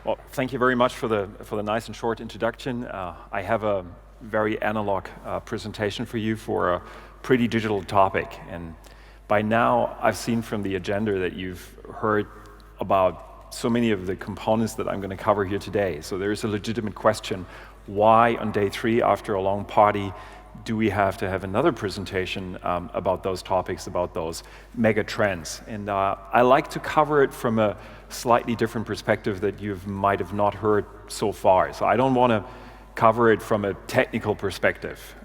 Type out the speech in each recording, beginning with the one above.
Well, thank you very much for the nice and short introduction. I have a very analog presentation for you for a pretty digital topic. And by now, I've seen from the agenda that you've heard about so many of the components that I'm going to cover here today. So there is a legitimate question: why on day 3 after a long party do we have to have another presentation about those topics, about those mega trends? And I like to cover it from a slightly different perspective that you might have not heard so far. So I don't want to cover it from a technical perspective.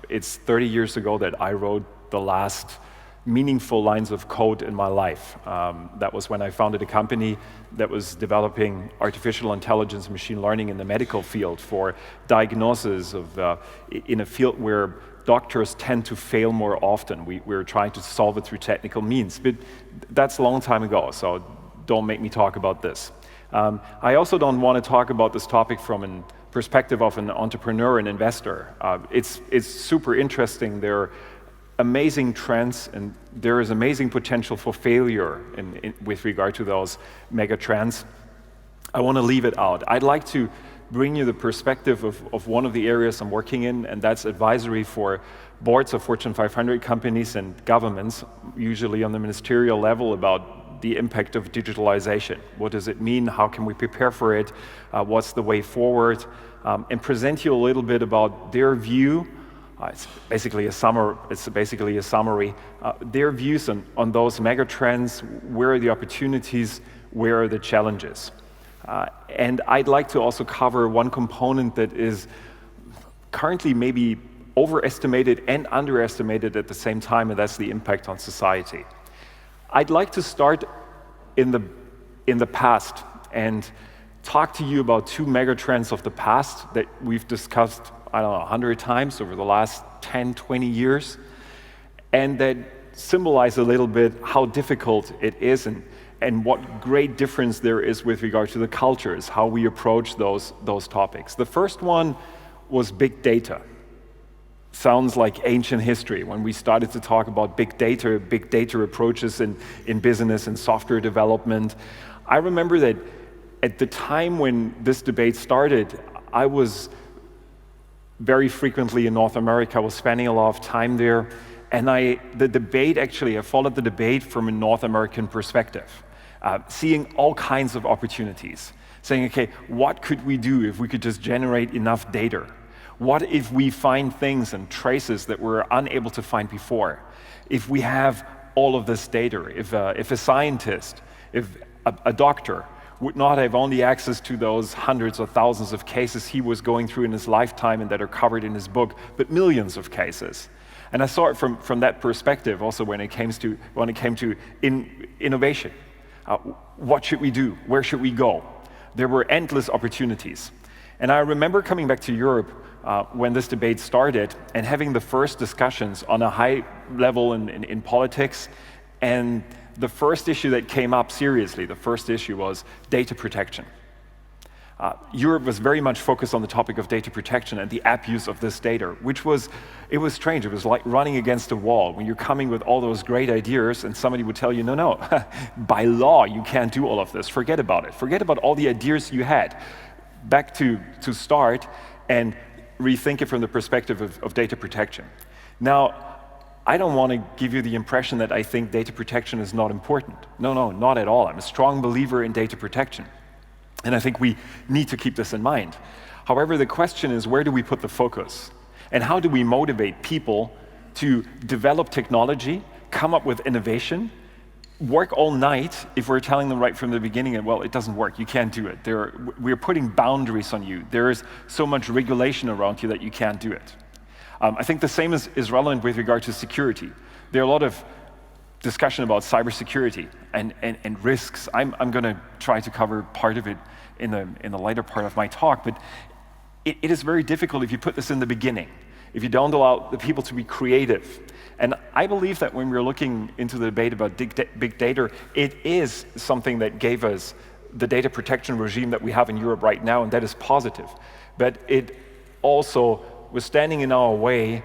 It's 30 years ago that I wrote the last meaningful lines of code in my life. That was when I founded a company that was developing artificial intelligence and machine learning in the medical field for diagnosis of, in a field where doctors tend to fail more often. We're trying to solve it through technical means, but that's a long time ago, so don't make me talk about this. I also don't want to talk about this topic from a perspective of an entrepreneur and investor. It's super interesting. There are amazing trends, and there is amazing potential for failure with regard to those mega trends. I want to leave it out. I'd like to bring you the perspective of one of the areas I'm working in, and that's advisory for boards of Fortune 500 companies and governments, usually on the ministerial level, about the impact of digitalization. What does it mean? How can we prepare for it? What's the way forward? And present you a little bit about their view. It's basically a summary. Their views on those mega trends. Where are the opportunities? Where are the challenges? And I'd like to also cover one component that is currently maybe overestimated and underestimated at the same time, and that's the impact on society. I'd like to start in the past and talk to you about 2 megatrends of the past that we've discussed, I don't know, 100 times over the last 10, 20 years, and that symbolize a little bit how difficult it is and what great difference there is with regard to the cultures, how we approach those topics. The first one was big data. Sounds like ancient history when we started to talk about big data approaches in business and software development. I remember that at the time when this debate started, I was very frequently in North America. I was spending a lot of time there, and I followed the debate from a North American perspective, seeing all kinds of opportunities, saying, okay, what could we do if we could just generate enough data? What if we find things and traces that we're unable to find before? If we have all of this data, if a scientist, if a doctor would not have only access to those hundreds or thousands of cases he was going through in his lifetime and that are covered in his book, but millions of cases. And I saw it from that perspective also when it came to innovation. What should we do? Where should we go? There were endless opportunities. And I remember coming back to Europe when this debate started and having the first discussions on a high level in politics, and the first issue that came up seriously, the first issue was data protection. Europe was very much focused on the topic of data protection and the abuse of this data, it was strange. It was like running against a wall when you're coming with all those great ideas and somebody would tell you, no, by law you can't do all of this, forget about it. Forget about all the ideas you had. Back to start and rethink it from the perspective of data protection. Now, I don't want to give you the impression that I think data protection is not important. No, not at all. I'm a strong believer in data protection. And I think we need to keep this in mind. However, the question is, where do we put the focus? And how do we motivate people to develop technology, come up with innovation, work all night if we're telling them right from the beginning that, well, it doesn't work, you can't do it. We're putting boundaries on you. There is so much regulation around you that you can't do it. I think the same is relevant with regard to security. There are a lot of discussion about cybersecurity and risks. I'm going to try to cover part of it in the later part of my talk, but it is very difficult if you put this in the beginning, if you don't allow the people to be creative. And I believe that when we're looking into the debate about big data, it is something that gave us the data protection regime that we have in Europe right now, and that is positive. But it also was standing in our way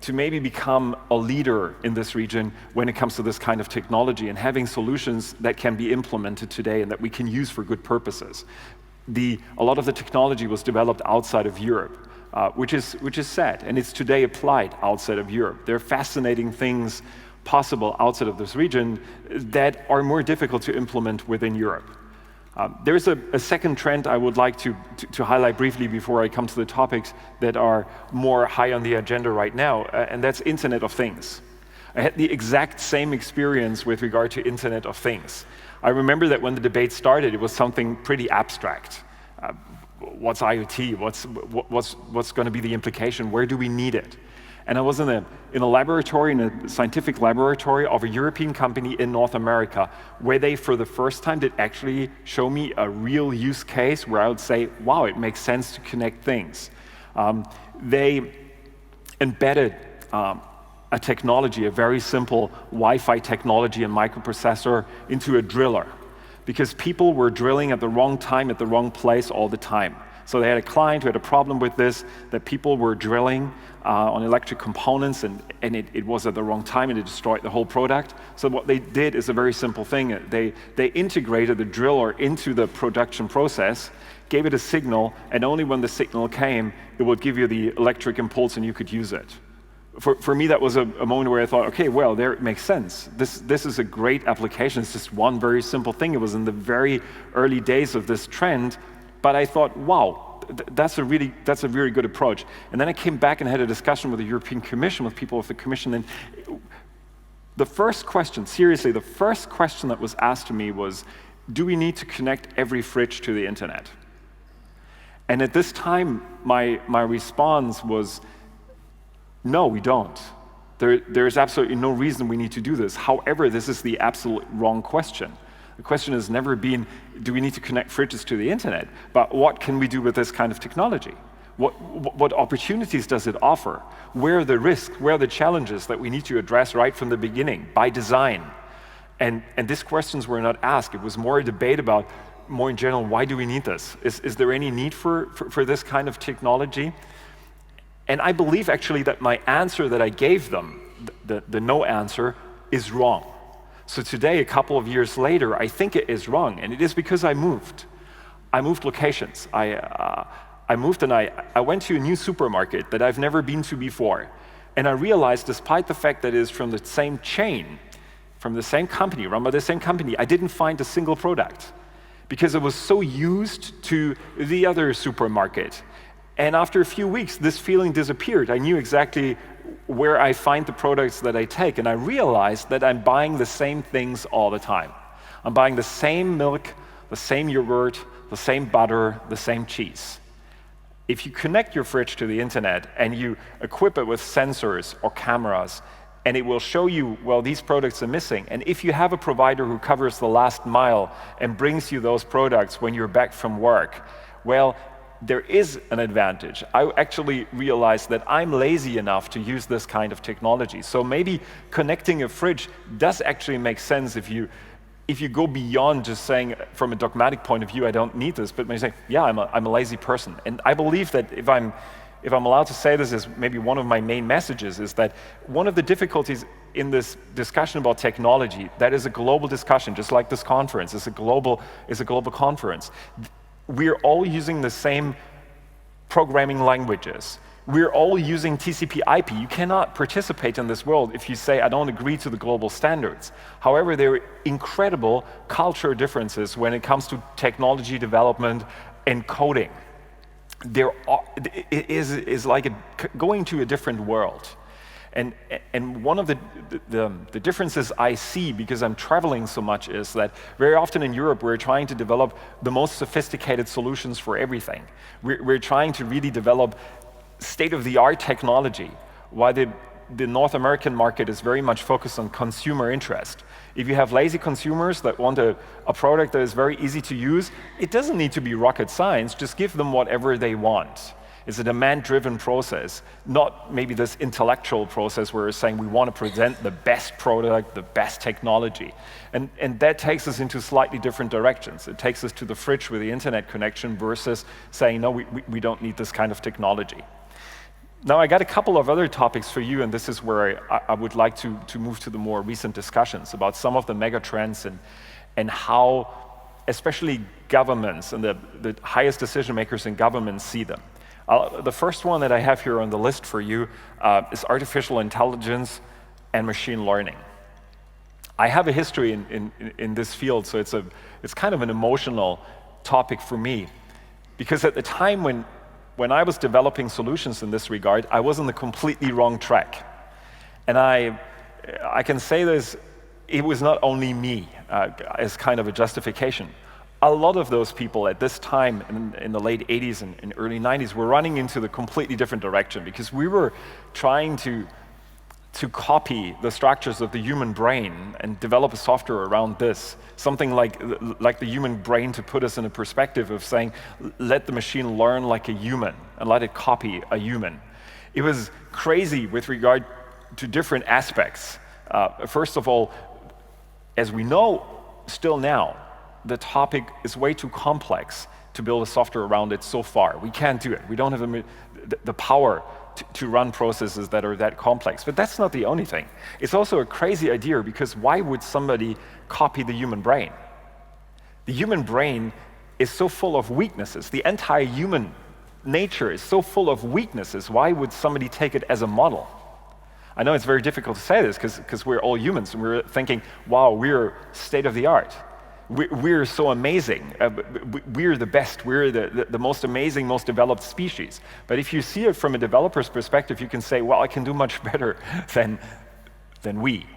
to maybe become a leader in this region when it comes to this kind of technology and having solutions that can be implemented today and that we can use for good purposes. a lot of the technology was developed outside of Europe, which is sad, and it's today applied outside of Europe. There are fascinating things possible outside of this region that are more difficult to implement within Europe. There's a second trend I would like to highlight briefly before I come to the topics that are more high on the agenda right now, and that's Internet of Things. I had the exact same experience with regard to Internet of Things. I remember that when the debate started, it was something pretty abstract. What's IoT? What's going to be the implication? Where do we need it? And I was in a laboratory, in a scientific laboratory of a European company in North America, where they, for the first time, did actually show me a real use case where I would say, wow, it makes sense to connect things. They embedded a technology, a very simple Wi-Fi technology and microprocessor into a driller, because people were drilling at the wrong time, at the wrong place all the time. So they had a client who had a problem with this, that people were drilling on electric components, and it was at the wrong time, and it destroyed the whole product. So what they did is a very simple thing. They integrated the driller into the production process, gave it a signal, and only when the signal came, it would give you the electric impulse and you could use it. For me, that was a moment where I thought, okay, well, there it makes sense. This is a great application. It's just one very simple thing. It was in the very early days of this trend, but I thought, wow, that's a very good approach. And then I came back and had a discussion with the European Commission, with people of the Commission, and the first question, seriously, the first question that was asked to me was, do we need to connect every fridge to the internet? And at this time, my response was, no, we don't. There is absolutely no reason we need to do this. However, this is the absolute wrong question. The question has never been, do we need to connect fridges to the internet? But what can we do with this kind of technology? What opportunities does it offer? Where are the risks? Where are the challenges that we need to address right from the beginning, by design? And these questions were not asked. It was more a debate about, more in general, why do we need this? Is there any need for this kind of technology? And I believe actually that my answer that I gave them, the no answer, is wrong. So today, a couple of years later, I think it is wrong, and it is because I moved. I moved locations. I moved and I went to a new supermarket that I've never been to before. And I realized, despite the fact that it is from the same chain, from the same company, run by the same company, I didn't find a single product because I was so used to the other supermarket. And after a few weeks, this feeling disappeared. I knew exactly where I find the products that I take, and I realized that I'm buying the same things all the time. I'm buying the same milk, the same yogurt, the same butter, the same cheese. If you connect your fridge to the internet and you equip it with sensors or cameras, and it will show you, well, these products are missing. And if you have a provider who covers the last mile and brings you those products when you're back from work, well, there is an advantage. I actually realized that I'm lazy enough to use this kind of technology. So maybe connecting a fridge does actually make sense if you go beyond just saying, from a dogmatic point of view, I don't need this, but maybe say, yeah, I'm a lazy person. And I believe that if I'm allowed to say this as maybe one of my main messages, is that one of the difficulties in this discussion about technology, that is a global discussion, just like this conference is a global conference. We're all using the same programming languages. We're all using TCP/IP. You cannot participate in this world if you say, I don't agree to the global standards. However, there are incredible cultural differences when it comes to technology development and coding. It is like going to a different world. And one of the differences I see, because I'm traveling so much, is that very often in Europe we're trying to develop the most sophisticated solutions for everything. We're trying to really develop state-of-the-art technology, while the North American market is very much focused on consumer interest. If you have lazy consumers that want a product that is very easy to use, it doesn't need to be rocket science, just give them whatever they want. It's a demand-driven process, not maybe this intellectual process where we're saying we want to present the best product, the best technology. And that takes us into slightly different directions. It takes us to the fridge with the internet connection versus saying, no, we don't need this kind of technology. Now, I got a couple of other topics for you, and this is where I would like to move to the more recent discussions about some of the mega trends and how especially governments and the highest decision makers in governments see them. The first one that I have here on the list for you is artificial intelligence and machine learning. I have a history in this field, so it's kind of an emotional topic for me, because at the time when I was developing solutions in this regard, I was on the completely wrong track. And I can say this, it was not only me as kind of a justification. A lot of those people at this time in the late 80s and early 90s were running into the completely different direction, because we were trying to copy the structures of the human brain and develop a software around this, something like the human brain, to put us in a perspective of saying, let the machine learn like a human and let it copy a human. It was crazy with regard to different aspects. First of all, as we know still now, the topic is way too complex to build a software around it so far. We can't do it. We don't have the power to run processes that are that complex. But that's not the only thing. It's also a crazy idea, because why would somebody copy the human brain? The human brain is so full of weaknesses. The entire human nature is so full of weaknesses. Why would somebody take it as a model? I know it's very difficult to say this because we're all humans and we're thinking, wow, we're state of the art. We're so amazing. We're the best. We're the most amazing, most developed species. But if you see it from a developer's perspective, you can say, well, I can do much better than we.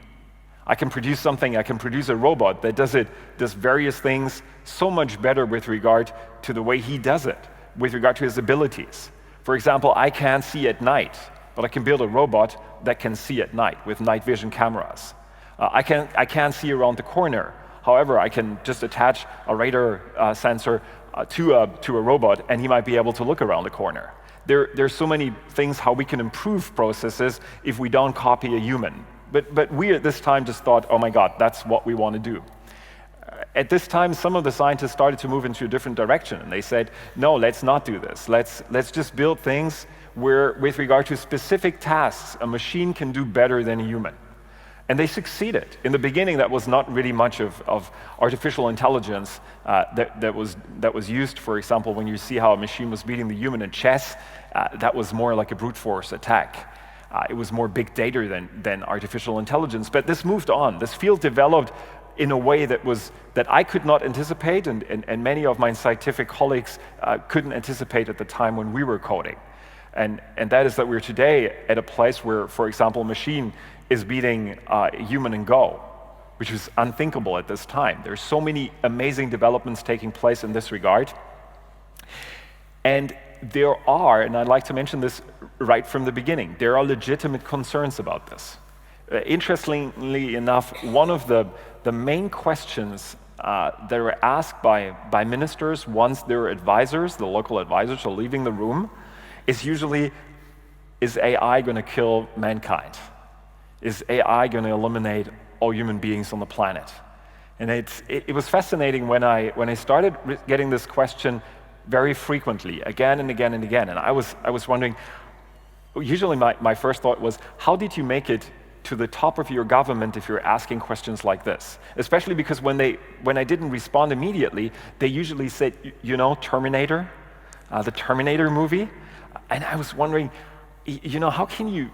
I can produce something, I can produce a robot that does various things so much better with regard to the way he does it, with regard to his abilities. For example, I can't see at night, but I can build a robot that can see at night with night vision cameras. I can't see around the corner. However, I can just attach a radar sensor to a robot, and he might be able to look around the corner. There's so many things how we can improve processes if we don't copy a human. But we at this time just thought, oh my God, that's what we want to do. At this time, some of the scientists started to move into a different direction, and they said, no, let's not do this. Let's just build things where, with regard to specific tasks, a machine can do better than a human. And they succeeded. In the beginning, that was not really much of artificial intelligence that was used. For example, when you see how a machine was beating the human in chess, that was more like a brute force attack. It was more big data than artificial intelligence. But this moved on. This field developed in a way that I could not anticipate, and many of my scientific colleagues couldn't anticipate at the time when we were coding. And that is that we're today at a place where, for example, a machine is beating a human in Go, which was unthinkable at this time. There's so many amazing developments taking place in this regard. And there are, and I'd like to mention this right from the beginning, there are legitimate concerns about this. Interestingly enough, one of the main questions that were asked by ministers once their advisors, the local advisors, are leaving the room, is usually, is AI going to kill mankind? Is AI going to eliminate all human beings on the planet? And it was fascinating when I started getting this question very frequently, again and again and again. And I was wondering, usually my first thought was, how did you make it to the top of your government if you're asking questions like this? Especially because when I didn't respond immediately, they usually said, you know, Terminator, the Terminator movie. And I was wondering, you know, how can you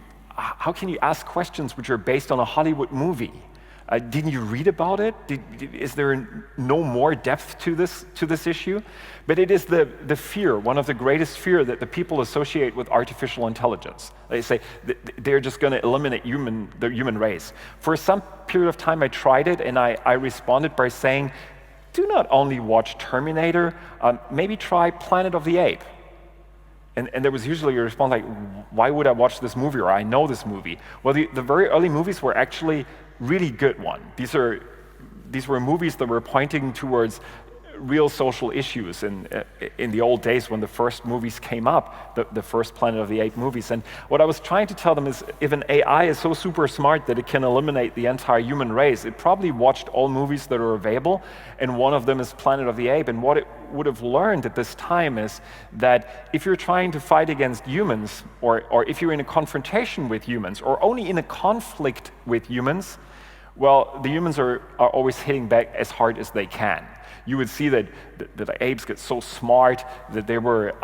ask questions which are based on a Hollywood movie? Didn't you read about it? Is there no more depth to this issue? But it is the fear, one of the greatest fear that the people associate with artificial intelligence. They say they're just going to eliminate the human race. For some period of time, I tried it, and I responded by saying, do not only watch Terminator, maybe try Planet of the Apes. And there was usually a response like, why would I watch this movie, or I know this movie? Well, the very early movies were actually really good ones. These were movies that were pointing towards real social issues in the old days when the first movies came up, the first Planet of the Apes movies. And what I was trying to tell them is, if an AI is so super smart that it can eliminate the entire human race, it probably watched all movies that are available, and one of them is Planet of the Apes. And what it would have learned at this time is that if you're trying to fight against humans, or if you're in a confrontation with humans, or only in a conflict with humans, well, the humans are always hitting back as hard as they can. you would see that the apes get so smart that they were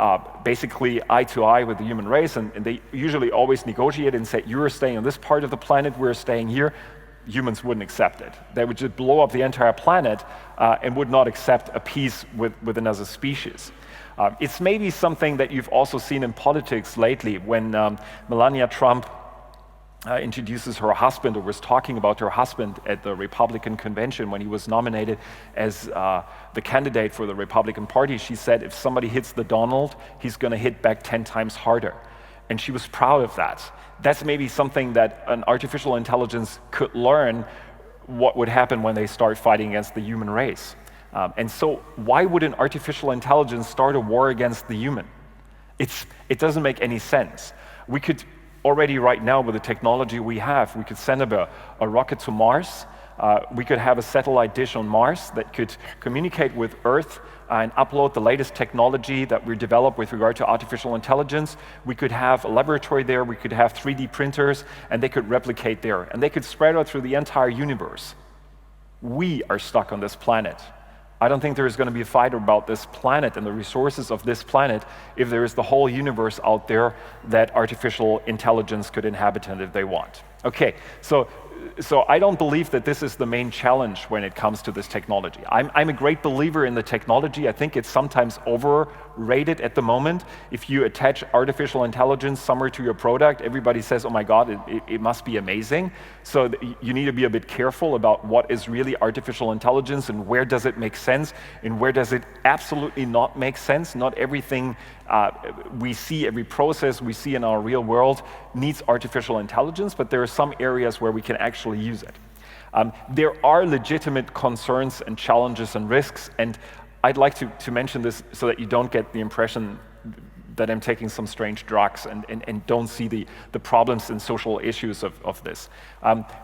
basically eye to eye with the human race, and they usually always negotiate and say, you're staying on this part of the planet, we're staying here. Humans wouldn't accept it. They would just blow up the entire planet and would not accept a peace with another species. It's maybe something that you've also seen in politics lately when Melania Trump introduces her husband, or was talking about her husband at the Republican convention when he was nominated as the candidate for the Republican Party. She said, if somebody hits the Donald, he's going to hit back 10 times harder. And she was proud of that. That's maybe something that an artificial intelligence could learn what would happen when they start fighting against the human race. And so why would an artificial intelligence start a war against the human? It doesn't make any sense. We could already right now, with the technology we have, we could send up a rocket to Mars. We could have a satellite dish on Mars that could communicate with Earth and upload the latest technology that we develop with regard to artificial intelligence. We could have a laboratory there, we could have 3D printers, and they could replicate there, and they could spread out through the entire universe. We are stuck on this planet. I don't think there is going to be a fight about this planet and the resources of this planet if there is the whole universe out there that artificial intelligence could inhabit if they want. Okay, so I don't believe that this is the main challenge when it comes to this technology. I'm a great believer in the technology. I think it's sometimes overrated at the moment. If you attach artificial intelligence somewhere to your product, everybody says, oh my God, it must be amazing. So you need to be a bit careful about what is really artificial intelligence and where does it make sense and where does it absolutely not make sense. Not everything we see, every process we see in our real world needs artificial intelligence, but there are some areas where we can actually use it. There are legitimate concerns and challenges and risks, and I'd like to mention this so that you don't get the impression that I'm taking some strange drugs and don't see the problems and social issues of this.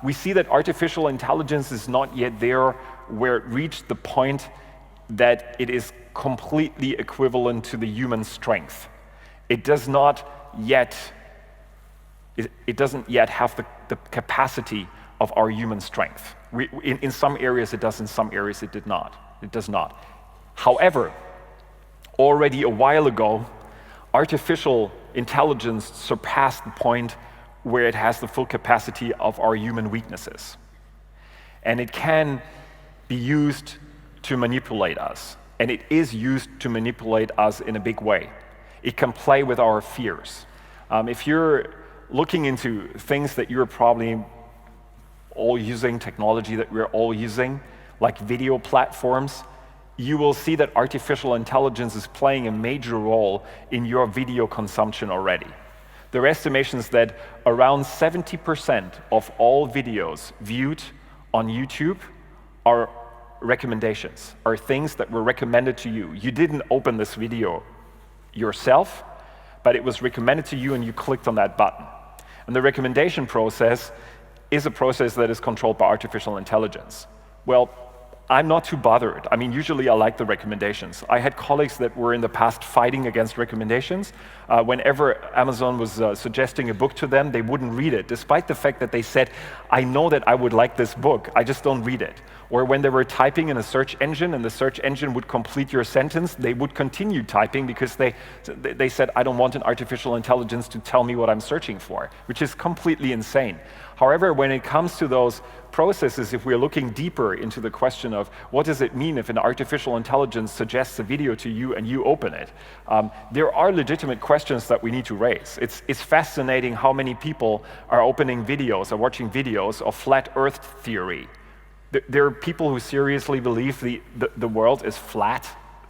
We see that artificial intelligence is not yet there where it reached the point that it is completely equivalent to the human strength. It does not yet, it doesn't yet have the capacity of our human strength. In some areas it does, in some areas it does not. However, already a while ago, artificial intelligence surpassed the point where it has the full capacity of our human weaknesses. And it can be used to manipulate us. And it is used to manipulate us in a big way. It can play with our fears. If you're looking into things that you're probably all using, technology that we're all using, like video platforms, you will see that artificial intelligence is playing a major role in your video consumption already. There are estimations that around 70% of all videos viewed on YouTube are recommendations, are things that were recommended to you. You didn't open this video yourself, but it was recommended to you and you clicked on that button. And the recommendation process is a process that is controlled by artificial intelligence. Well, I'm not too bothered. I mean, usually I like the recommendations. I had colleagues that were in the past fighting against recommendations. Whenever Amazon was suggesting a book to them, they wouldn't read it, despite the fact that they said, I know that I would like this book, I just don't read it. Or when they were typing in a search engine and the search engine would complete your sentence, they would continue typing because they said, I don't want an artificial intelligence to tell me what I'm searching for, which is completely insane. However, when it comes to those processes, if we're looking deeper into the question of what does it mean if an artificial intelligence suggests a video to you and you open it, there are legitimate questions that we need to raise. It's fascinating how many people are opening videos or watching videos of flat Earth theory. There are people who seriously believe the world is flat,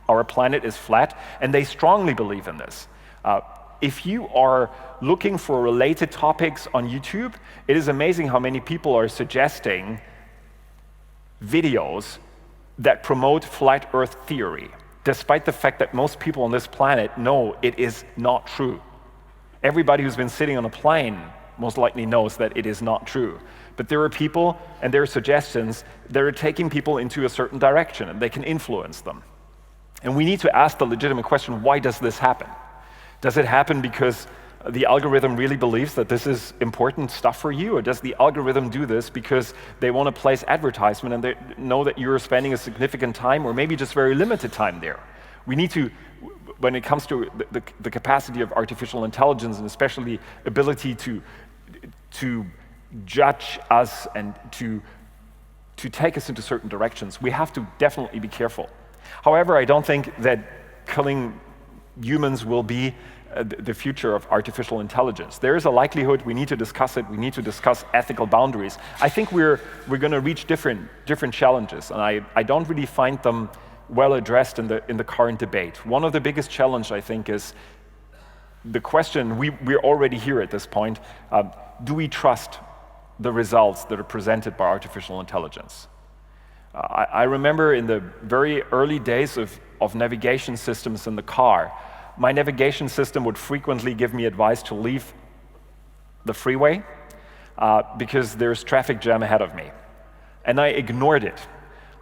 our planet is flat, and they strongly believe in this. If you are looking for related topics on YouTube, it is amazing how many people are suggesting videos that promote flat Earth theory, despite the fact that most people on this planet know it is not true. Everybody who's been sitting on a plane most likely knows that it is not true. But there are people and there are suggestions that are taking people into a certain direction and they can influence them. And we need to ask the legitimate question, why does this happen? Does it happen because the algorithm really believes that this is important stuff for you, or does the algorithm do this because they want to place advertisement and they know that you're spending a significant time or maybe just very limited time there? We need to, when it comes to the capacity of artificial intelligence and especially the ability to judge us and to take us into certain directions, we have to definitely be careful. However, I don't think that killing humans will be the future of artificial intelligence. There is a likelihood, we need to discuss it, we need to discuss ethical boundaries. I think we're going to reach different challenges, and I don't really find them well addressed in the current debate. One of the biggest challenges, I think, is the question, we're already here at this point, do we trust the results that are presented by artificial intelligence? I remember in the very early days of navigation systems in the car, my navigation system would frequently give me advice to leave the freeway because there's traffic jam ahead of me. And I ignored it.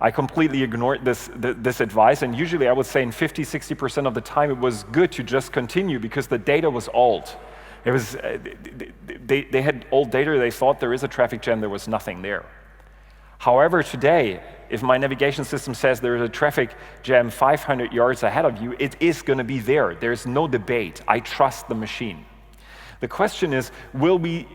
I completely ignored this advice, and usually I would say in 50–60% of the time it was good to just continue because the data was old. It was, they had old data, they thought there is a traffic jam, there was nothing there. However, today, if my navigation system says there is a traffic jam 500 yards ahead of you, it is going to be there. There's no debate. I trust the machine. The question is, will we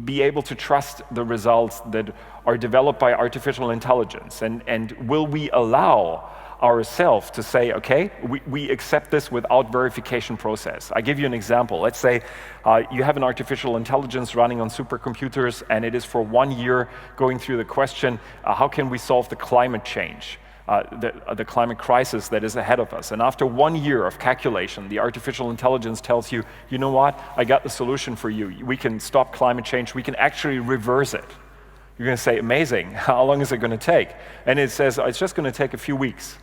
be able to trust the results that are developed by artificial intelligence? And will we allow ourselves to say, okay, we accept this without verification process? I give you an example. Let's say you have an artificial intelligence running on supercomputers, and it is for 1 year going through the question, how can we solve the climate change, the climate crisis that is ahead of us? And after 1 year of calculation, the artificial intelligence tells you, you know what, I got the solution for you. We can stop climate change. We can actually reverse it. You're going to say, amazing, how long is it going to take? And it says, it's just going to take a few weeks.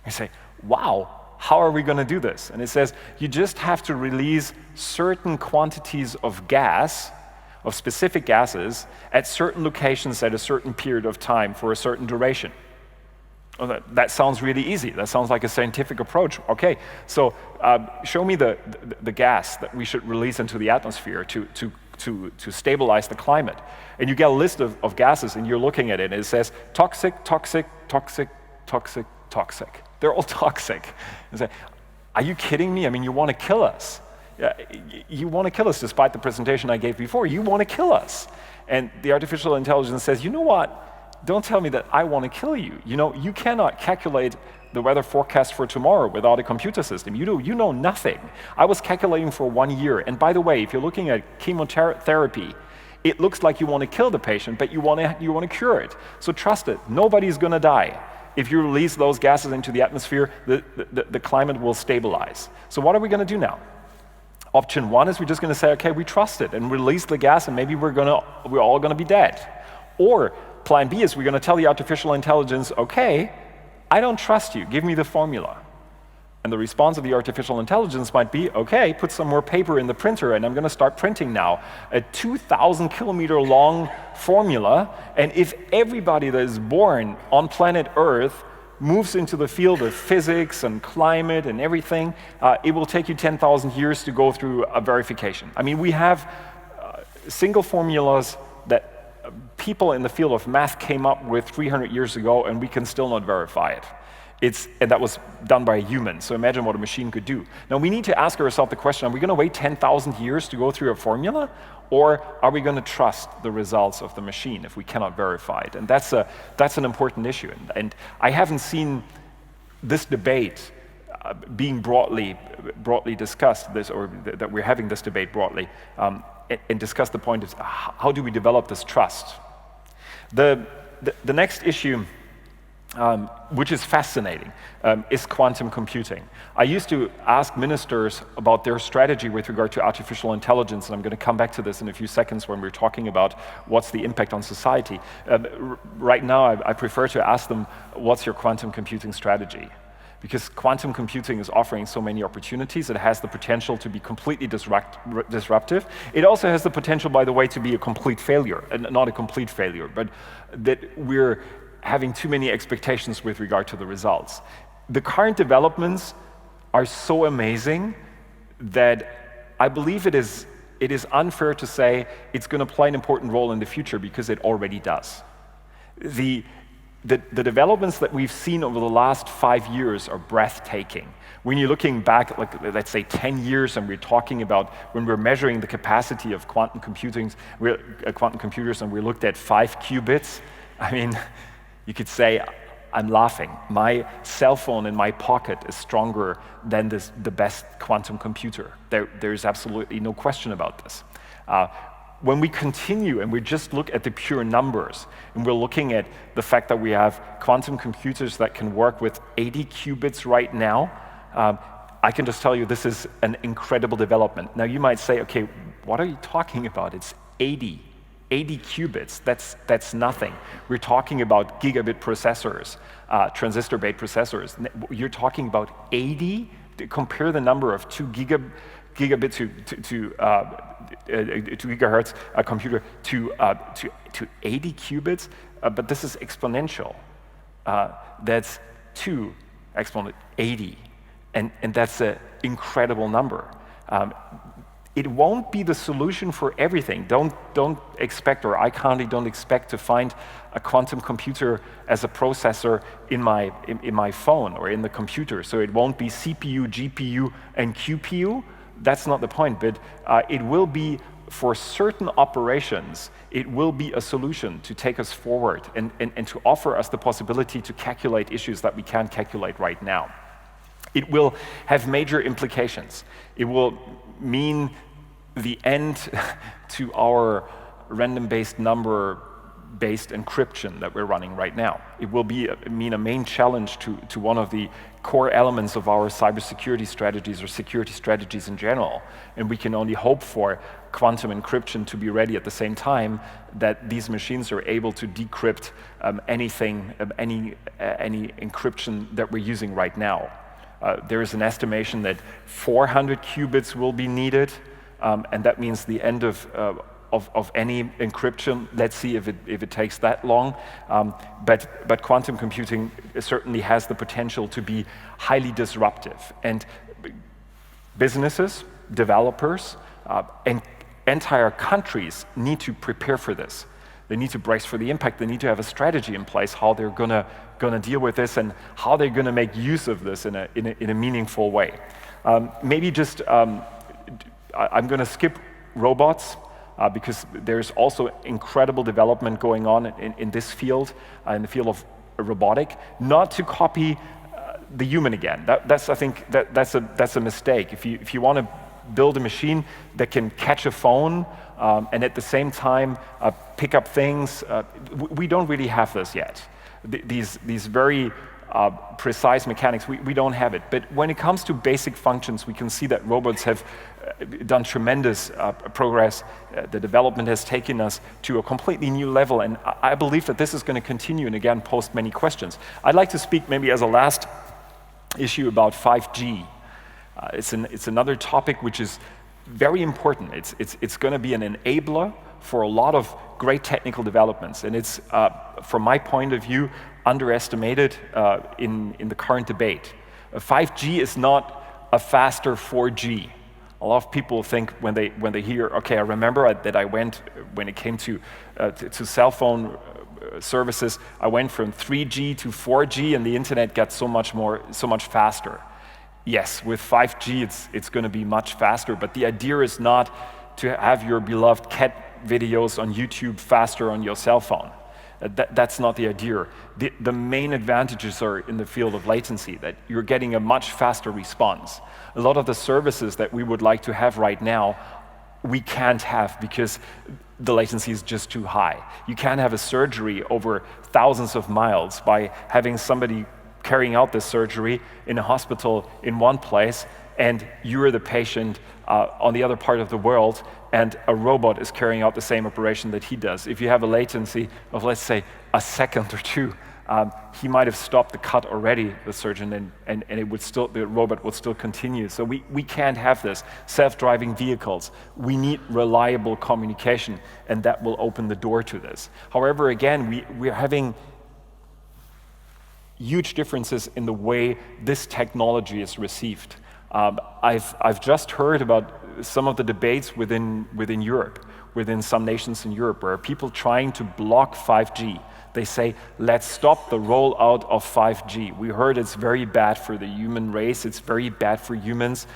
You say, wow, how are we going to do this? And it says, you just have to release certain quantities of gas, of specific gases, at certain locations at a certain period of time for a certain duration. Well, that sounds really easy. That sounds like a scientific approach. Okay, so show me the gas that we should release into the atmosphere to stabilize the climate. And you get a list of gases, and you're looking at it, and it says toxic, toxic, toxic, toxic, toxic. They're all toxic. And say, are you kidding me? I mean, you want to kill us. You want to kill us, despite the presentation I gave before. You want to kill us. And the artificial intelligence says, you know what? Don't tell me that I want to kill you. You know, you cannot calculate the weather forecast for tomorrow without a computer system. You know nothing. I was calculating for 1 year. And by the way, if you're looking at chemotherapy, it looks like you want to kill the patient, but you want to cure it. So trust it. Nobody's going to die. If you release those gases into the atmosphere, the climate will stabilize. So what are we going to do now? Option one is we're just going to say, okay, we trust it and release the gas, and maybe we're all going to be dead. Or plan B is we're going to tell the artificial intelligence, okay, I don't trust you, give me the formula. And the response of the artificial intelligence might be, okay, put some more paper in the printer, and I'm going to start printing now a 2,000-kilometer long formula, and if everybody that is born on planet Earth moves into the field of physics and climate and everything, it will take you 10,000 years to go through a verification. I mean, we have single formulas that people in the field of math came up with 300 years ago, and we can still not verify it. And that was done by a human, so imagine what a machine could do. Now we need to ask ourselves the question, are we going to wait 10,000 years to go through a formula? Or are we going to trust the results of the machine if we cannot verify it? And that's an important issue. And I haven't seen this debate being broadly discussed, that we're having this debate broadly, and discuss the point of how do we develop this trust? The next issue, which is fascinating, is quantum computing. I used to ask ministers about their strategy with regard to artificial intelligence, and I'm going to come back to this in a few seconds when we're talking about what's the impact on society. Right now, I prefer to ask them, what's your quantum computing strategy? Because quantum computing is offering so many opportunities. It has the potential to be completely disruptive. It also has the potential, by the way, to be a complete failure, and not a complete failure, but that we're having too many expectations with regard to the results. The current developments are so amazing that I believe it is unfair to say it's going to play an important role in the future, because it already does. The developments that we've seen over the last 5 years are breathtaking. When you're looking back, like let's say 10 years, and we're talking about when we're measuring the capacity of quantum computers, and we looked at 5 qubits, I mean, you could say, I'm laughing. My cell phone in my pocket is stronger than the best quantum computer. There's absolutely no question about this. When we continue and we just look at the pure numbers, and we're looking at the fact that we have quantum computers that can work with 80 qubits right now, I can just tell you this is an incredible development. Now you might say, okay, what are you talking about? It's 80 qubits, that's nothing. We're talking about gigabit processors, transistor-based processors. You're talking about 80? Compare the number of 2 gigabit to 2 gigahertz computer to 80 qubits, but this is exponential. That's 2 exponent 80, and that's an incredible number. It won't be the solution for everything. Don't expect, or I currently don't expect to find a quantum computer as a processor in my phone or in the computer. So it won't be CPU, GPU, and QPU. That's not the point, but it will be, for certain operations, it will be a solution to take us forward and to offer us the possibility to calculate issues that we can't calculate right now. It will have major implications. It will mean the end to our random-based number-based encryption that we're running right now. It will mean a main challenge to one of the core elements of our cybersecurity strategies or security strategies in general. And we can only hope for quantum encryption to be ready at the same time that these machines are able to decrypt anything, any encryption that we're using right now. There is an estimation that 400 qubits will be needed, and that means the end of any encryption. Let's see if it takes that long. But quantum computing certainly has the potential to be highly disruptive. And businesses, developers, and entire countries need to prepare for this. They need to brace for the impact. They need to have a strategy in place how they're gonna deal with this and how they're gonna make use of this in a meaningful way. Maybe just I'm gonna skip robots because there's also incredible development going on in this field, in the field of robotic. Not to copy the human again. I think that's a mistake. If you want to build a machine that can catch a phone and at the same time pick up things, we don't really have this yet. These very precise mechanics, we don't have it. But when it comes to basic functions, we can see that robots have done tremendous progress. The development has taken us to a completely new level, and I believe that this is going to continue and again pose many questions. I'd like to speak maybe as a last issue about 5G. It's another topic which is very important. It's going to be an enabler for a lot of great technical developments, and it's, from my point of view, underestimated in the current debate. 5G is not a faster 4G. A lot of people think when they hear, okay, I remember that I went, when it came to cell phone services, I went from 3G to 4G, and the internet got so much faster. Yes, with 5G, it's going to be much faster, but the idea is not to have your beloved cat videos on YouTube faster on your cell phone. That's not the idea. The main advantages are in the field of latency, that you're getting a much faster response. A lot of the services that we would like to have right now, we can't have because the latency is just too high. You can't have a surgery over thousands of miles by having somebody carrying out this surgery in a hospital in one place, and you're the patient on the other part of the world, and a robot is carrying out the same operation that he does. If you have a latency of, let's say, a second or two, he might have stopped the cut already, the surgeon, and the robot would still continue. So we can't have this. Self-driving vehicles, we need reliable communication, and that will open the door to this. However, again, we're having huge differences in the way this technology is received. I've just heard about some of the debates within Europe, within some nations in Europe, where people trying to block 5G. They say, let's stop the rollout of 5G. We heard it's very bad for the human race, it's very bad for humans.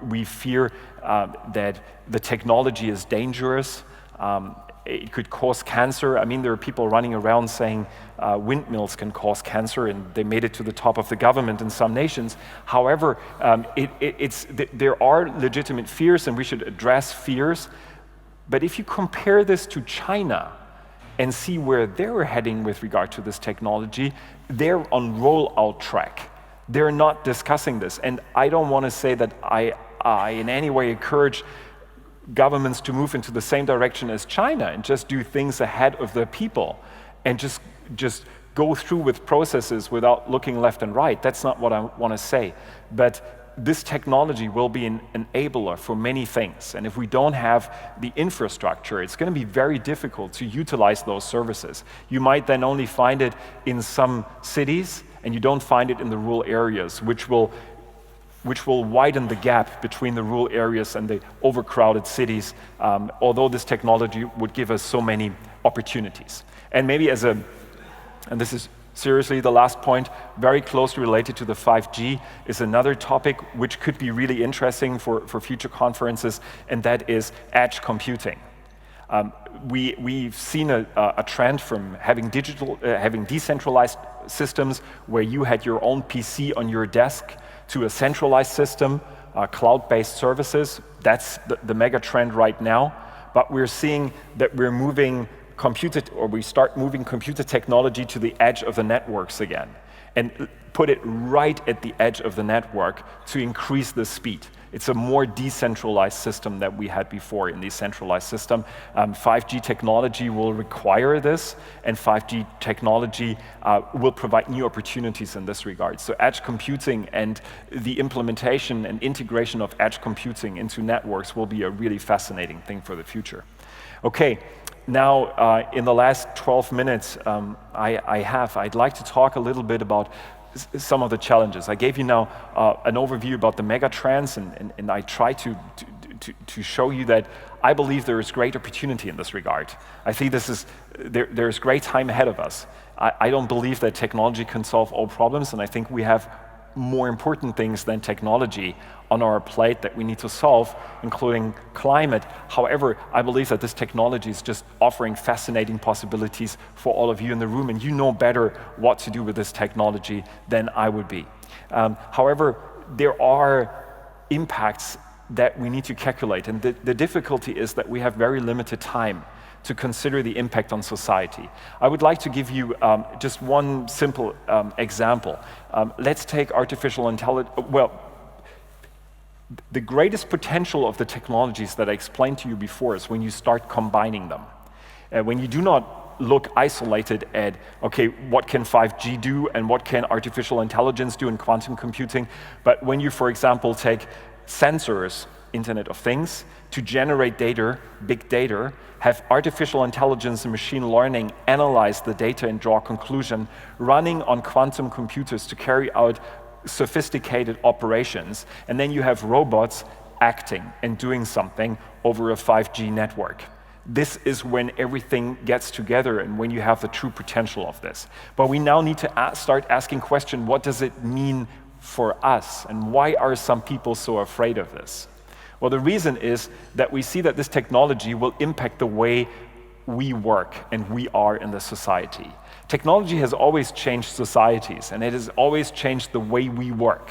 We fear that the technology is dangerous. It could cause cancer. I mean, there are people running around saying windmills can cause cancer, and they made it to the top of the government in some nations. However, there are legitimate fears, and we should address fears. But if you compare this to China and see where they're heading with regard to this technology, they're on rollout track. They're not discussing this. And I don't want to say that I in any way encourage governments to move into the same direction as China and just do things ahead of the people and just go through with processes without looking left and right. That's not what I want to say. But this technology will be an enabler for many things. And if we don't have the infrastructure, it's going to be very difficult to utilize those services. You might then only find it in some cities, and you don't find it in the rural areas, which will widen the gap between the rural areas and the overcrowded cities, although this technology would give us so many opportunities. And maybe and this is seriously the last point, very closely related to the 5G, is another topic which could be really interesting for future conferences, and that is edge computing. We've seen a trend from having decentralized systems where you had your own PC on your desk to a centralized system, cloud-based services. That's the mega trend right now. But we're seeing that we start moving computer technology to the edge of the networks again, and put it right at the edge of the network to increase the speed. It's a more decentralized system that we had before in the centralized system. 5G technology will require this, and 5G technology will provide new opportunities in this regard. So edge computing and the implementation and integration of edge computing into networks will be a really fascinating thing for the future. Okay. Now, in the last 12 minutes I'd like to talk a little bit about some of the challenges. I gave you now an overview about the mega trends, and I try to show you that I believe there is great opportunity in this regard. I think there's great time ahead of us. I don't believe that technology can solve all problems, and I think we have more important things than technology on our plate that we need to solve, including climate. However, I believe that this technology is just offering fascinating possibilities for all of you in the room, and you know better what to do with this technology than I would be. However, there are impacts that we need to calculate, and the difficulty is that we have very limited time to consider the impact on society. I would like to give you just one simple example. Let's take artificial intelligence. Well, the greatest potential of the technologies that I explained to you before is when you start combining them. When you do not look isolated at, okay, what can 5G do and what can artificial intelligence do in quantum computing, but when you, for example, take sensors, Internet of Things, to generate data, big data, have artificial intelligence and machine learning analyze the data and draw a conclusion, running on quantum computers to carry out sophisticated operations, and then you have robots acting and doing something over a 5G network. This is when everything gets together and when you have the true potential of this. But we now need to start asking questions, what does it mean for us, and why are some people so afraid of this? Well, the reason is that we see that this technology will impact the way we work and we are in the society. Technology has always changed societies, and it has always changed the way we work.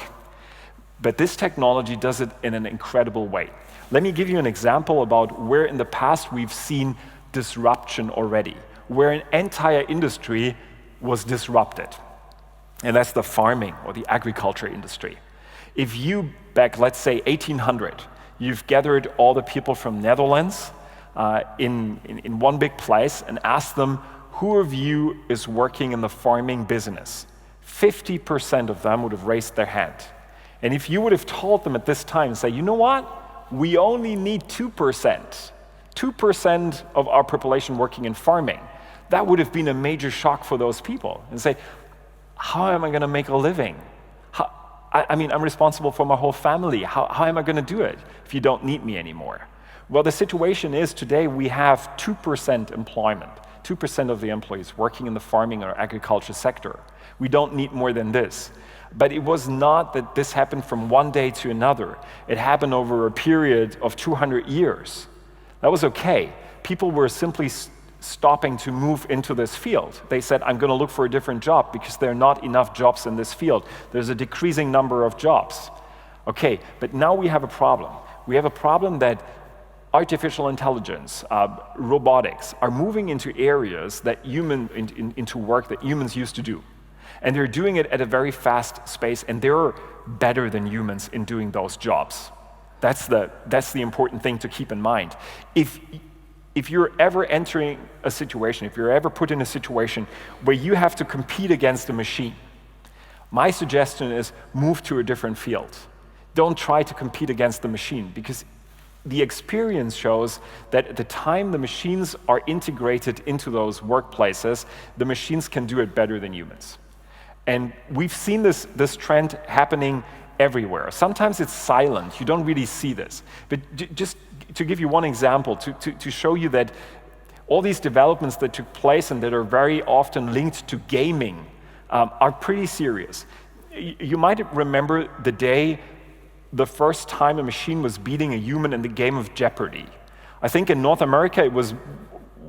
But this technology does it in an incredible way. Let me give you an example about where in the past we've seen disruption already, where an entire industry was disrupted. And that's the farming or the agriculture industry. If you, back, let's say, 1800, you've gathered all the people from Netherlands in one big place and asked them, who of you is working in the farming business? 50% of them would have raised their hand. And if you would have told them at this time, say, you know what? We only need 2%. 2% of our population working in farming. That would have been a major shock for those people. And say, how am I going to make a living? I mean, I'm responsible for my whole family. How am I going to do it if you don't need me anymore? Well, the situation is today we have 2% employment, 2% of the employees working in the farming or agriculture sector. We don't need more than this. But it was not that this happened from one day to another. It happened over a period of 200 years. That was okay. People were simply stopping to move into this field. They said, I'm going to look for a different job because there are not enough jobs in this field. There's a decreasing number of jobs. Okay, but now we have a problem. We have a problem that artificial intelligence, robotics, are moving into areas that into work that humans used to do. And they're doing it at a very fast space, and they're better than humans in doing those jobs. That's the important thing to keep in mind. If you're ever entering a situation, if you're ever put in a situation where you have to compete against a machine, my suggestion is move to a different field. Don't try to compete against the machine, because the experience shows that at the time the machines are integrated into those workplaces, the machines can do it better than humans. And we've seen this trend happening everywhere. Sometimes it's silent, you don't really see this. But just to give you one example, to show you that all these developments that took place and that are very often linked to gaming are pretty serious. You might remember the day the first time a machine was beating a human in the game of Jeopardy. I think in North America it was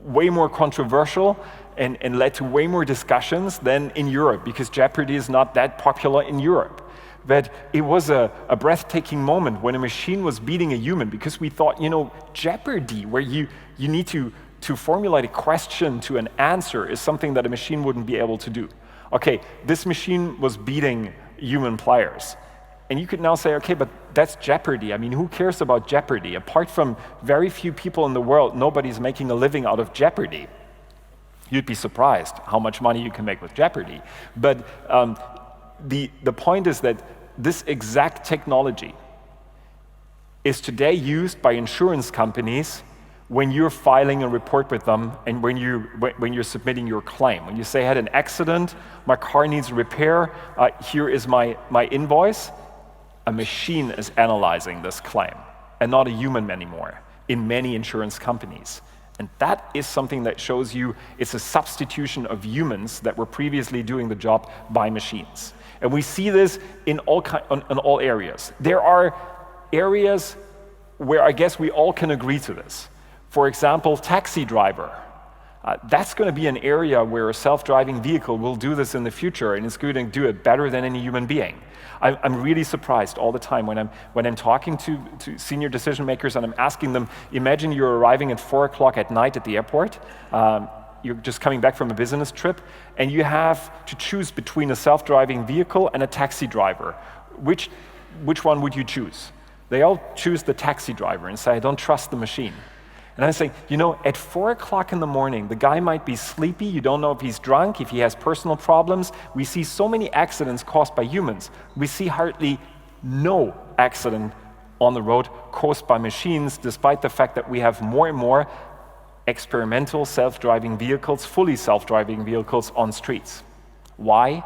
way more controversial and led to way more discussions than in Europe, because Jeopardy is not that popular in Europe. But it was a breathtaking moment when a machine was beating a human, because we thought, Jeopardy, where you need to formulate a question to an answer, is something that a machine wouldn't be able to do. Okay, this machine was beating human players. And you could now say, okay, but that's Jeopardy. I mean, who cares about Jeopardy? Apart from very few people in the world, nobody's making a living out of Jeopardy. You'd be surprised how much money you can make with Jeopardy. But the point is that this exact technology is today used by insurance companies when you're filing a report with them and when you're submitting your claim. When you say I had an accident, my car needs repair, here is my invoice, a machine is analyzing this claim and not a human anymore in many insurance companies. And that is something that shows you it's a substitution of humans that were previously doing the job by machines. And we see this in all areas. There are areas where I guess we all can agree to this. For example, taxi driver. That's going to be an area where a self-driving vehicle will do this in the future, and it's going to do it better than any human being. I'm really surprised all the time when I'm talking to senior decision makers and I'm asking them, imagine you're arriving at 4 o'clock at night at the airport, you're just coming back from a business trip, and you have to choose between a self-driving vehicle and a taxi driver. Which one would you choose? They all choose the taxi driver and say, I don't trust the machine. And I say, at 4 o'clock in the morning, the guy might be sleepy, you don't know if he's drunk, if he has personal problems. We see so many accidents caused by humans. We see hardly no accident on the road caused by machines, despite the fact that we have more and more experimental self-driving vehicles, fully self-driving vehicles on streets. Why?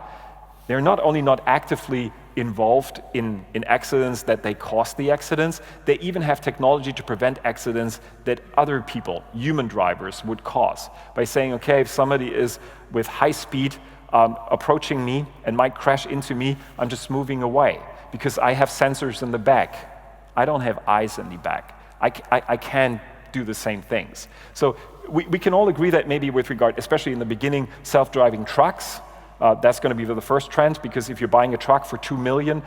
They're not only not actively involved in accidents that they cause the accidents, they even have technology to prevent accidents that other people, human drivers, would cause. By saying, okay, if somebody is with high speed approaching me and might crash into me, I'm just moving away because I have sensors in the back. I don't have eyes in the back. I can't do the same things. So we can all agree that maybe with regard, especially in the beginning, self-driving trucks, that's going to be the first trend, because if you're buying a truck for $2 million,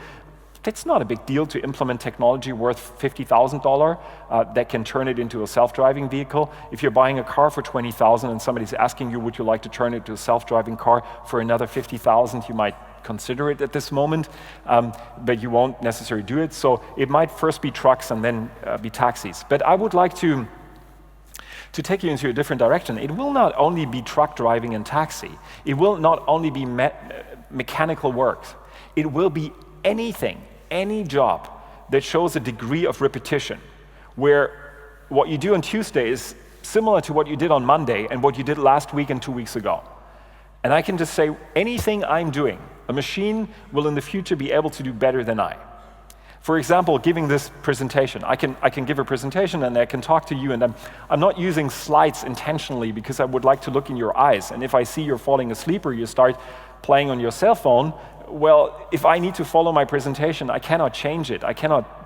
it's not a big deal to implement technology worth $50,000 that can turn it into a self-driving vehicle. If you're buying a car for $20,000 and somebody's asking you, would you like to turn it into a self-driving car for another $50,000, you might consider it at this moment, but you won't necessarily do it. So it might first be trucks and then be taxis. But I would like to take you into a different direction. It will not only be truck driving and taxi. It will not only be mechanical work. It will be anything, any job that shows a degree of repetition, where what you do on Tuesday is similar to what you did on Monday and what you did last week and 2 weeks ago. And I can just say, anything I'm doing A machine will in the future be able to do better than I. For example, giving this presentation. I can give a presentation and I can talk to you, and I'm not using slides intentionally because I would like to look in your eyes. And if I see you're falling asleep or you start playing on your cell phone, well, if I need to follow my presentation, I cannot change it. I cannot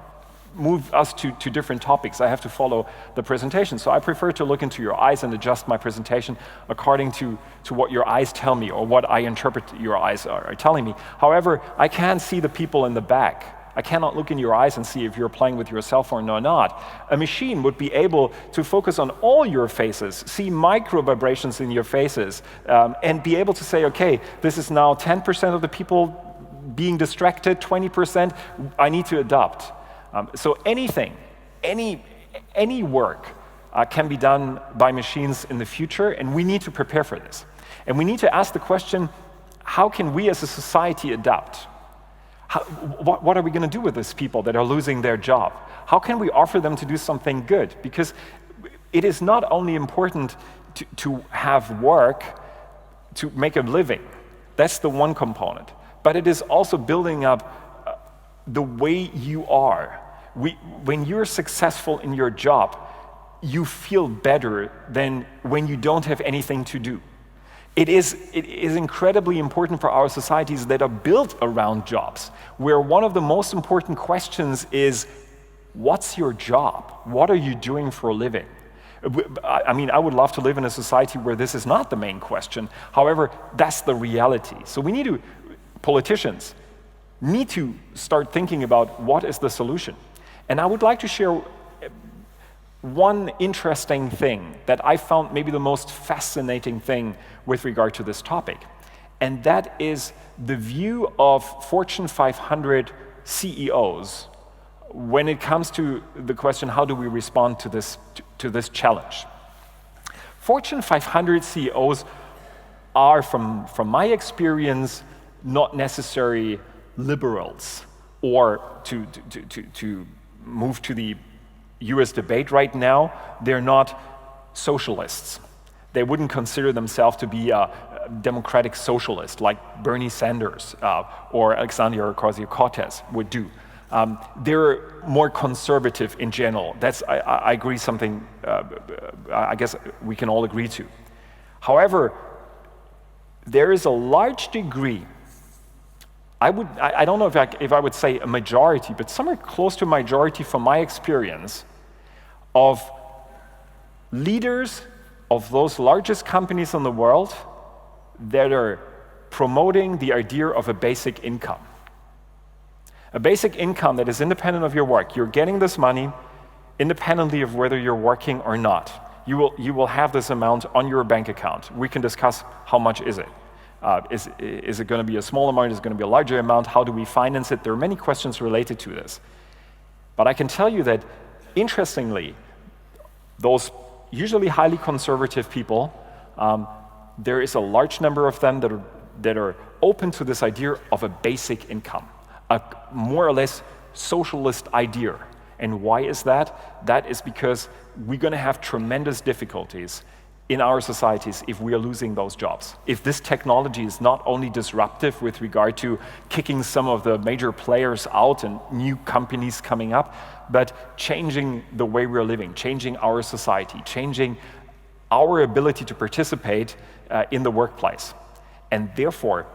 move us to different topics. I have to follow the presentation. So I prefer to look into your eyes and adjust my presentation according to what your eyes tell me or what I interpret your eyes are telling me. However, I can't see the people in the back. I cannot look in your eyes and see if you're playing with your cell phone or not. A machine would be able to focus on all your faces, see micro vibrations in your faces, and be able to say, okay, this is now 10% of the people being distracted, 20%, I need to adopt. So anything, any work can be done by machines in the future, and we need to prepare for this. And we need to ask the question, how can we as a society adapt? What are we going to do with these people that are losing their job? How can we offer them to do something good? Because it is not only important to have work to make a living. That's the one component. But it is also building up the way you are. When you're successful in your job, you feel better than when you don't have anything to do. It is incredibly important for our societies that are built around jobs, where one of the most important questions is, what's your job? What are you doing for a living? I mean, I would love to live in a society where this is not the main question. However, that's the reality. So politicians need to start thinking about what is the solution. And I would like to share one interesting thing that I found maybe the most fascinating thing with regard to this topic. And that is the view of Fortune 500 CEOs when it comes to the question, how do we respond to this challenge? Fortune 500 CEOs are, from my experience, not necessarily liberals, or to move to the US debate right now, they're not socialists. They wouldn't consider themselves to be a democratic socialist like Bernie Sanders or Alexandria Ocasio-Cortez would do. They're more conservative in general. I agree something, I guess we can all agree to. However, there is a large degree, I don't know if I would say a majority, but somewhere close to a majority from my experience, of leaders of those largest companies in the world that are promoting the idea of a basic income. A basic income that is independent of your work. You're getting this money independently of whether you're working or not. You will have this amount on your bank account. We can discuss how much is it. Is it going to be a small amount? Is it going to be a larger amount? How do we finance it? There are many questions related to this. But I can tell you that, interestingly, those usually highly conservative people, there is a large number of them that are open to this idea of a basic income, a more or less socialist idea. And why is that? That is because we're going to have tremendous difficulties in our societies if we are losing those jobs. If this technology is not only disruptive with regard to kicking some of the major players out and new companies coming up, but changing the way we're living, changing our society, changing our ability to participate in the workplace. And therefore,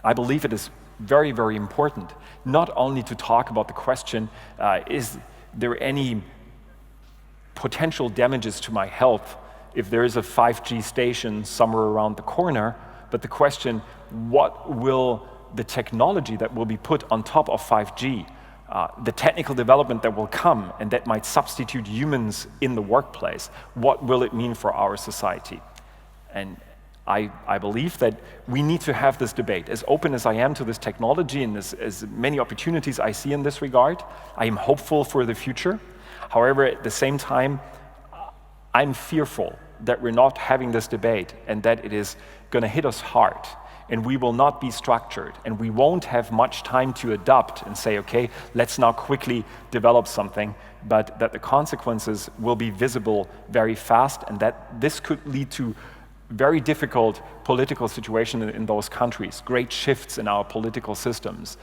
I believe it is very, very important not only to talk about the question, is there any potential damages to my health if there is a 5G station somewhere around the corner, but the question, what will the technology that will be put on top of 5G, the technical development that will come and that might substitute humans in the workplace, what will it mean for our society? And I believe that we need to have this debate. As open as I am to this technology and as many opportunities I see in this regard, I am hopeful for the future. However, at the same time, I'm fearful that we're not having this debate and that it is going to hit us hard, and we will not be structured, and we won't have much time to adapt and say, okay, let's now quickly develop something, but that the consequences will be visible very fast, and that this could lead to very difficult political situation in those countries, great shifts in our political systems,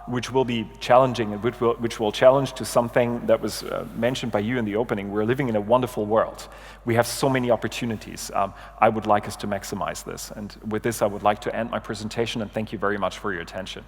which will be challenging and which will challenge to something that was mentioned by you in the opening. We're living in a wonderful world. We have so many opportunities. I would like us to maximize this. And with this, I would like to end my presentation and thank you very much for your attention.